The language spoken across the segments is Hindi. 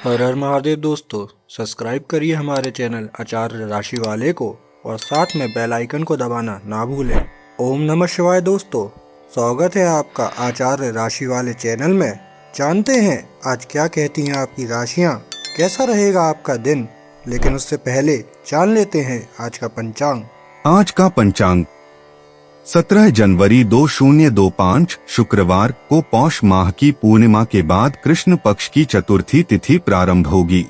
हर हर महादेव दोस्तों, सब्सक्राइब करिए हमारे चैनल आचार्य राशि वाले को और साथ में बेल आइकन को दबाना ना भूलें। ओम नमः शिवाय दोस्तों, स्वागत है आपका आचार्य राशि वाले चैनल में। जानते हैं आज क्या कहती हैं आपकी राशियां, कैसा रहेगा आपका दिन। लेकिन उससे पहले जान लेते हैं आज का पंचांग। आज का पंचांग 17 जनवरी 2025 शुक्रवार को पौष माह की पूर्णिमा के बाद कृष्ण पक्ष की चतुर्थी तिथि प्रारंभ होगी।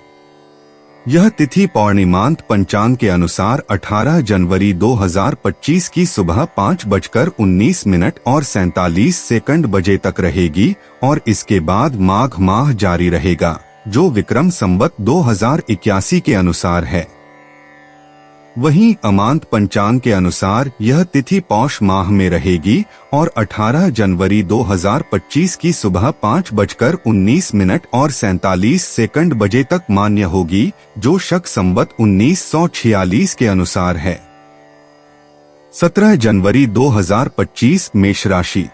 यह तिथि पौर्णिमांत पंचांग के अनुसार 18 जनवरी 2025 की सुबह 5:19 और 47 सेकंड बजे तक रहेगी और इसके बाद माघ माह जारी रहेगा, जो विक्रम संवत 2081 के अनुसार है। वहीं अमांत पंचांग के अनुसार यह तिथि पौष माह में रहेगी और 18 जनवरी 2025 की सुबह 5:19 और 47 सेकंड बजे तक मान्य होगी, जो शक संवत 1946 के अनुसार है। 17 जनवरी 2025 मेष राशि।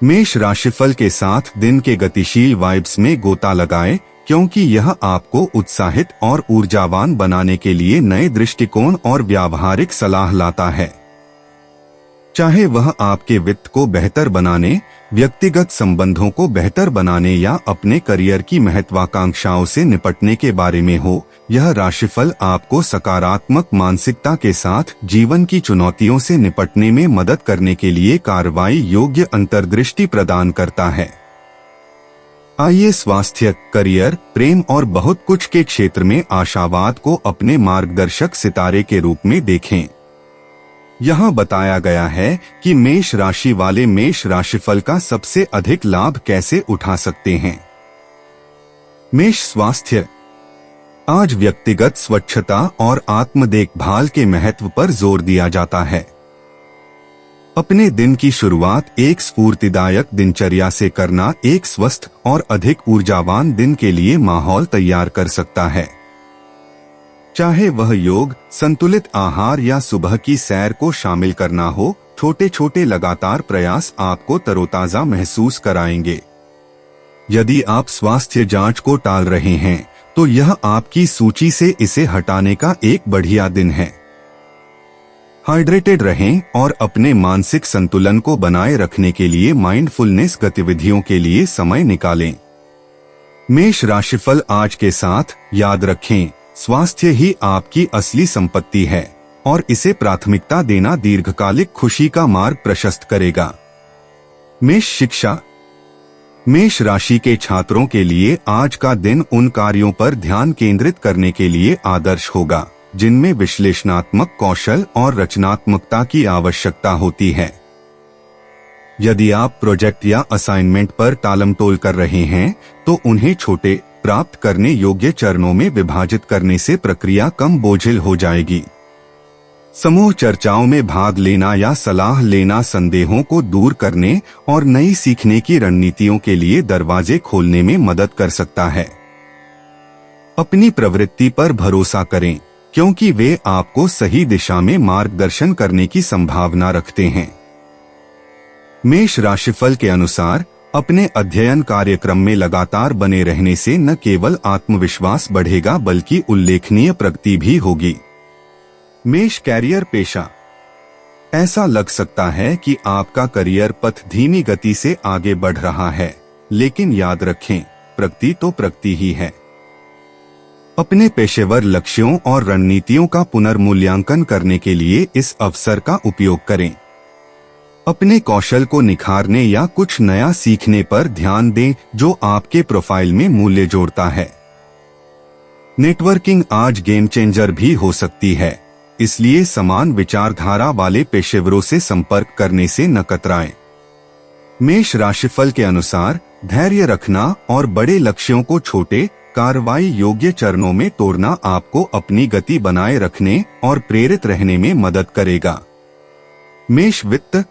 मेष राशिफल के साथ दिन के गतिशील वाइब्स में गोता लगाएं, क्योंकि यह आपको उत्साहित और ऊर्जावान बनाने के लिए नए दृष्टिकोण और व्यावहारिक सलाह लाता है। चाहे वह आपके वित्त को बेहतर बनाने, व्यक्तिगत संबंधों को बेहतर बनाने या अपने करियर की महत्वाकांक्षाओं से निपटने के बारे में हो, यह राशिफल आपको सकारात्मक मानसिकता के साथ जीवन की चुनौतियों से निपटने में मदद करने के लिए कार्रवाई योग्य अंतर्दृष्टि प्रदान करता है। आइए स्वास्थ्य, करियर, प्रेम और बहुत कुछ के क्षेत्र में आशावाद को अपने मार्गदर्शक सितारे के रूप में देखें। यहाँ बताया गया है कि मेष राशि वाले मेष राशिफल का सबसे अधिक लाभ कैसे उठा सकते हैं। मेष स्वास्थ्य। आज व्यक्तिगत स्वच्छता और आत्म देखभाल के महत्व पर जोर दिया जाता है। अपने दिन की शुरुआत एक स्फूर्तिदायक दिनचर्या से करना एक स्वस्थ और अधिक ऊर्जावान दिन के लिए माहौल तैयार कर सकता है। चाहे वह योग, संतुलित आहार या सुबह की सैर को शामिल करना हो, छोटे छोटे लगातार प्रयास आपको तरोताजा महसूस कराएंगे। यदि आप स्वास्थ्य जांच को टाल रहे हैं, तो यह आपकी सूची से इसे हटाने का एक बढ़िया दिन है। हाइड्रेटेड रहें और अपने मानसिक संतुलन को बनाए रखने के लिए माइंडफुलनेस गतिविधियों के लिए समय निकालें। मेष राशिफल आज के साथ याद रखें, स्वास्थ्य ही आपकी असली संपत्ति है और इसे प्राथमिकता देना दीर्घकालिक खुशी का मार्ग प्रशस्त करेगा। मेष शिक्षा। मेष राशि के छात्रों के लिए आज का दिन उन कार्यों पर ध्यान केंद्रित करने के लिए आदर्श होगा जिनमें विश्लेषणात्मक कौशल और रचनात्मकता की आवश्यकता होती है। यदि आप प्रोजेक्ट या असाइनमेंट पर टालमटोल कर रहे हैं, तो उन्हें छोटे, प्राप्त करने योग्य चरणों में विभाजित करने से प्रक्रिया कम बोझिल हो जाएगी। समूह चर्चाओं में भाग लेना या सलाह लेना संदेहों को दूर करने और नई सीखने की रणनीतियों के लिए दरवाजे खोलने में मदद कर सकता है। अपनी प्रवृत्ति पर भरोसा करें, क्योंकि वे आपको सही दिशा में मार्गदर्शन करने की संभावना रखते हैं। मेष राशिफल के अनुसार अपने अध्ययन कार्यक्रम में लगातार बने रहने से न केवल आत्मविश्वास बढ़ेगा बल्कि उल्लेखनीय प्रगति भी होगी। मेष कैरियर पेशा। ऐसा लग सकता है कि आपका करियर पथ धीमी गति से आगे बढ़ रहा है, लेकिन याद रखें, प्रगति तो प्रगति ही है। अपने पेशेवर लक्ष्यों और रणनीतियों का पुनर्मूल्यांकन करने के लिए इस अवसर का उपयोग करें। अपने कौशल को निखारने या कुछ नया सीखने पर ध्यान दें जो आपके प्रोफाइल में मूल्य जोड़ता है। नेटवर्किंग आज गेम चेंजर भी हो सकती है, इसलिए समान विचारधारा वाले पेशेवरों से संपर्क करने से न कतराएं। मेष राशिफल के अनुसार धैर्य रखना और बड़े लक्ष्यों को छोटे, कार्रवाई योग्य चरणों में तोड़ना आपको अपनी गति बनाए रखने और प्रेरित रहने में मदद करेगा। मेष वित्त।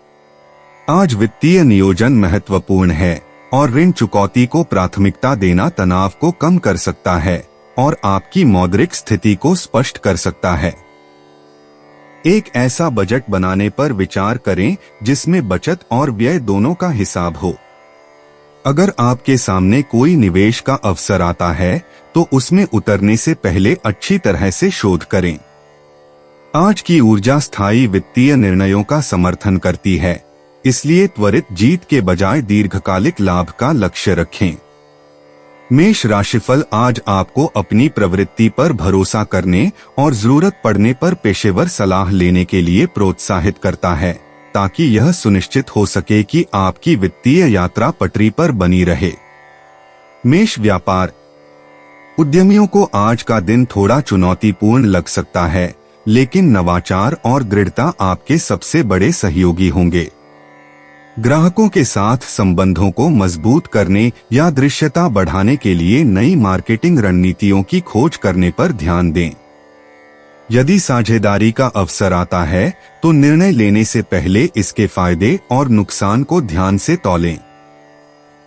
आज वित्तीय नियोजन महत्वपूर्ण है और ऋण चुकौती को प्राथमिकता देना तनाव को कम कर सकता है और आपकी मौद्रिक स्थिति को स्पष्ट कर सकता है। एक ऐसा बजट बनाने पर विचार करें जिसमें बचत और व्यय दोनों का हिसाब हो। अगर आपके सामने कोई निवेश का अवसर आता है तो उसमें उतरने से पहले अच्छी तरह से शोध करें। आज की ऊर्जा स्थायी वित्तीय निर्णयों का समर्थन करती है, इसलिए त्वरित जीत के बजाय दीर्घकालिक लाभ का लक्ष्य रखें। मेष राशिफल आज आपको अपनी प्रवृत्ति पर भरोसा करने और जरूरत पड़ने पर पेशेवर सलाह लेने के लिए प्रोत्साहित करता है, ताकि यह सुनिश्चित हो सके कि आपकी वित्तीय यात्रा पटरी पर बनी रहे। मेष व्यापार। उद्यमियों को आज का दिन थोड़ा चुनौतीपूर्ण लग सकता है, लेकिन नवाचार और दृढ़ता आपके सबसे बड़े सहयोगी होंगे। ग्राहकों के साथ संबंधों को मजबूत करने या दृश्यता बढ़ाने के लिए नई मार्केटिंग रणनीतियों की खोज करने पर ध्यान दें। यदि साझेदारी का अवसर आता है तो निर्णय लेने से पहले इसके फायदे और नुकसान को ध्यान से तौलें।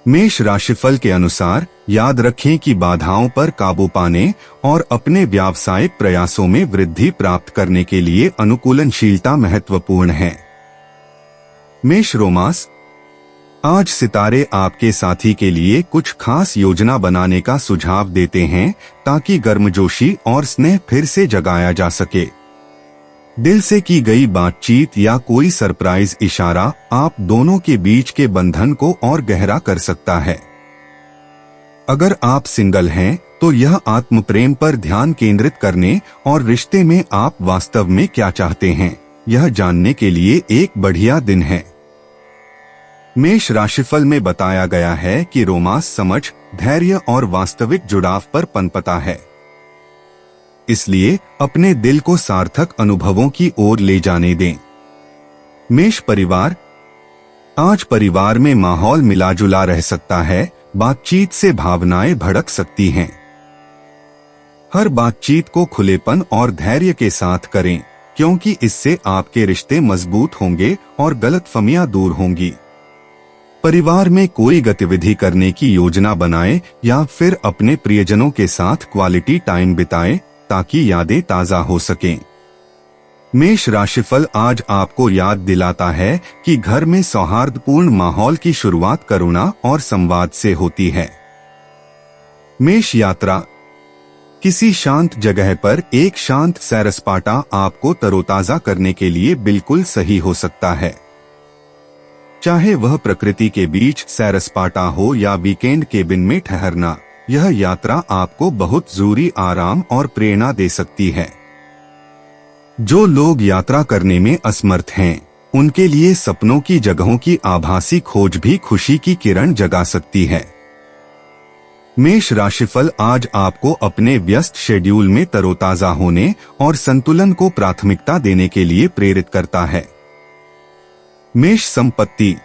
मेष राशिफल के अनुसार याद रखें कि बाधाओं पर काबू पाने और अपने व्यावसायिक प्रयासों में वृद्धि प्राप्त करने के लिए अनुकूलनशीलता महत्वपूर्ण है। मेष रोमांस। आज सितारे आपके साथी के लिए कुछ खास योजना बनाने का सुझाव देते हैं, ताकि गर्मजोशी और स्नेह फिर से जगाया जा सके। दिल से की गई बातचीत या कोई सरप्राइज इशारा आप दोनों के बीच के बंधन को और गहरा कर सकता है। अगर आप सिंगल हैं तो यह आत्म प्रेम पर ध्यान केंद्रित करने और रिश्ते में आप वास्तव में क्या चाहते हैं, यह जानने के लिए एक बढ़िया दिन है। मेष राशिफल में बताया गया है कि रोमांस समझ, धैर्य और वास्तविक जुड़ाव पर पनपता है, इसलिए अपने दिल को सार्थक अनुभवों की ओर ले जाने दें। मेष परिवार। आज परिवार में माहौल मिला-जुला रह सकता है, बातचीत से भावनाएं भड़क सकती हैं। हर बातचीत को खुलेपन और धैर्य के साथ करें, क्योंकि इससे आपके रिश्ते मजबूत होंगे और गलतफहमियां दूर होंगी। परिवार में कोई गतिविधि करने की योजना बनाएं या फिर अपने प्रियजनों के साथ क्वालिटी टाइम बिताएं, ताकि यादें ताजा हो सकें। मेष राशिफल आज आपको याद दिलाता है कि घर में सौहार्दपूर्ण माहौल की शुरुआत करुणा और संवाद से होती है। मेष यात्रा। किसी शांत जगह पर एक शांत सैर-सपाटा आपको तरोताजा करने के लिए बिल्कुल सही हो सकता है। चाहे वह प्रकृति के बीच सैर-सपाटा हो या वीकेंड केबिन में ठहरना, यह यात्रा आपको बहुत जरूरी आराम और प्रेरणा दे सकती है। जो लोग यात्रा करने में असमर्थ हैं, उनके लिए सपनों की जगहों की आभासी खोज भी खुशी की किरण जगा सकती है। मेष राशिफल आज आपको अपने व्यस्त शेड्यूल में तरोताजा होने और संतुलन को प्राथमिकता देने के लिए प्रेरित करता है। मेष संपत्ति।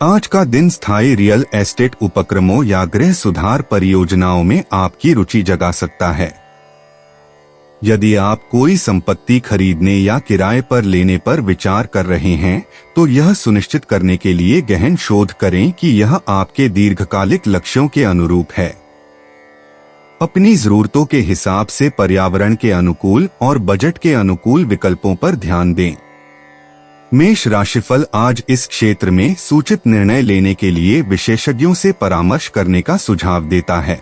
आज का दिन स्थायी रियल एस्टेट उपक्रमों या गृह सुधार परियोजनाओं में आपकी रुचि जगा सकता है। यदि आप कोई संपत्ति खरीदने या किराए पर लेने पर विचार कर रहे हैं, तो यह सुनिश्चित करने के लिए गहन शोध करें कि यह आपके दीर्घकालिक लक्ष्यों के अनुरूप है। अपनी जरूरतों के हिसाब से पर्यावरण के अनुकूल और बजट के अनुकूल विकल्पों पर ध्यान दें। मेष राशिफल आज इस क्षेत्र में सूचित निर्णय लेने के लिए विशेषज्ञों से परामर्श करने का सुझाव देता है।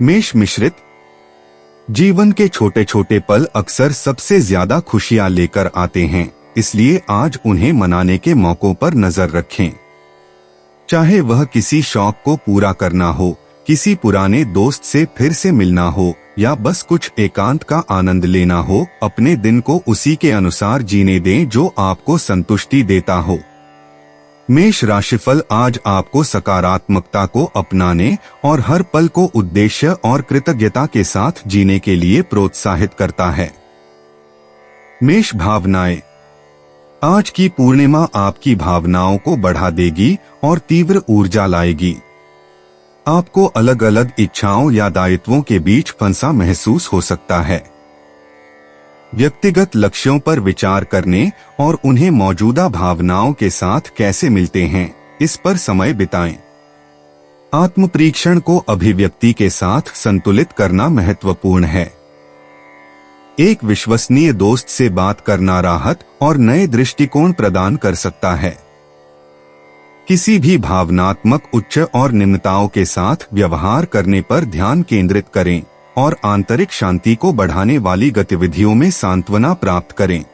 मेष मिश्रित। जीवन के छोटे छोटे पल अक्सर सबसे ज्यादा खुशियां लेकर आते हैं, इसलिए आज उन्हें मनाने के मौकों पर नजर रखें। चाहे वह किसी शौक को पूरा करना हो, किसी पुराने दोस्त से फिर से मिलना हो या बस कुछ एकांत का आनंद लेना हो, अपने दिन को उसी के अनुसार जीने दें जो आपको संतुष्टि देता हो। मेष राशिफल आज आपको सकारात्मकता को अपनाने और हर पल को उद्देश्य और कृतज्ञता के साथ जीने के लिए प्रोत्साहित करता है। मेष भावनाएं। आज की पूर्णिमा आपकी भावनाओं को बढ़ा देगी और तीव्र ऊर्जा लाएगी। आपको अलग अलग इच्छाओं या दायित्वों के बीच फंसा महसूस हो सकता है। व्यक्तिगत लक्ष्यों पर विचार करने और उन्हें मौजूदा भावनाओं के साथ कैसे मिलते हैं, इस पर समय बिताएं। आत्म परीक्षण को अभिव्यक्ति के साथ संतुलित करना महत्वपूर्ण है। एक विश्वसनीय दोस्त से बात करना राहत और नए दृष्टिकोण प्रदान कर सकता है। किसी भी भावनात्मक उच्च और निम्नताओं के साथ व्यवहार करने पर ध्यान केंद्रित करें और आंतरिक शांति को बढ़ाने वाली गतिविधियों में सांत्वना प्राप्त करें।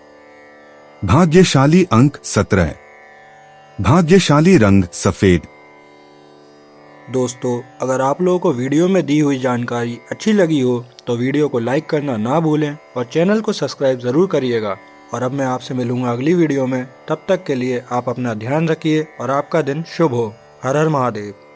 भाग्यशाली अंक 17। भाग्यशाली रंग सफेद। दोस्तों, अगर आप लोगों को वीडियो में दी हुई जानकारी अच्छी लगी हो तो वीडियो को लाइक करना ना भूलें और चैनल को सब्सक्राइब ज़रूर करिएगा। और अब मैं आपसे मिलूंगा अगली वीडियो में। तब तक के लिए आप अपना ध्यान रखिए और आपका दिन शुभ हो। हर हर महादेव।